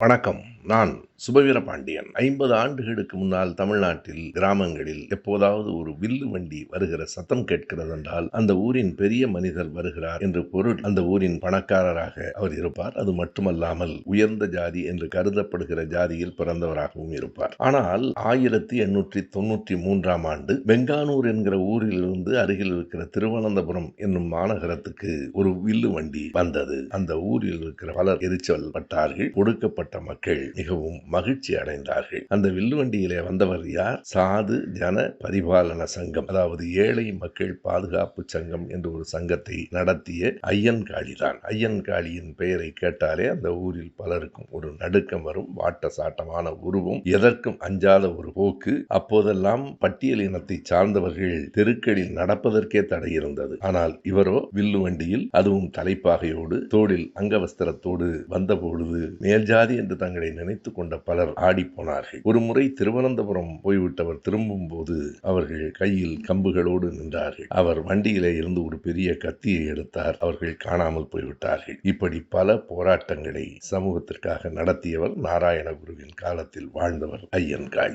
வணக்கம். நான் சுபவீர பாண்டியன். 50 ஆண்டுகளுக்கு முன்னால் தமிழ்நாட்டில் கிராமங்களில் எப்போதாவது ஒரு வில்லு வண்டி வருகிற சத்தம் கேட்கிறதென்றால் அந்த ஊரின் பெரிய மனிதர் வருகிறார் என்று பொருள். அந்த ஊரின் பணக்காரராக அவர் இருப்பார். அது மட்டுமல்லாமல் உயர்ந்த ஜாதி என்று கருதப்படுகிற ஜாதியில் பிறந்தவராகவும் இருப்பார். ஆனால் 1893ஆம் ஆண்டு பெங்கானூர் என்கிற ஊரிலிருந்து அருகில் இருக்கிற திருவனந்தபுரம் என்னும் மாநகரத்துக்கு ஒரு வில்லு வண்டி வந்தது. அந்த ஊரில் இருக்கிற பலர் எரிச்சல் பட்டார்கள். கொடுக்கப்பட்ட மக்கள் மிகவும் மகிழ்ச்சி அடைந்தார்கள். அந்த வில்லுவண்டியிலே வந்தவர் யார்? சாது ஜன பரிபாலன சங்கம், அதாவது ஏழை மக்கள் பாதுகாப்பு சங்கம் என்று ஒரு சங்கத்தை நடத்திய ஐயன்காளிதான். ஐயன்காளியின் பெயரை கேட்டாலே அந்த ஊரில் பலருக்கும் ஒரு நடுக்கம் வரும். வாட்ட சாட்டமான உருவம், எதற்கும் அஞ்சாத ஒரு போக்கு. அப்போதெல்லாம் பட்டியல் இனத்தை சார்ந்தவர்கள் தெருக்களில் நடப்பதற்கே தடை இருந்தது. ஆனால் இவரோ வில்லுவண்டியில், அதுவும் தலைப்பாகையோடு, தோளில் அங்கவஸ்திரத்தோடு வந்தபொழுது மேல்ஜாதி என்று தங்களை நினைத்துக் கொண்ட பலர் ஆடிப்போனார்கள். ஒரு முறை திருவனந்தபுரம் போய்விட்டவர் திரும்பும் போது அவர்கள் கையில் கம்புகளோடு நின்றார்கள். அவர் வண்டியிலே இருந்து ஒரு பெரிய கத்தியை எடுத்தார். அவர்கள் காணாமல் போய்விட்டார்கள். இப்படி பல போராட்டங்களை சமூகத்திற்காக நடத்தியவர் நாராயணகுருவின் காலத்தில் வாழ்ந்தவர் ஐயன்காளி.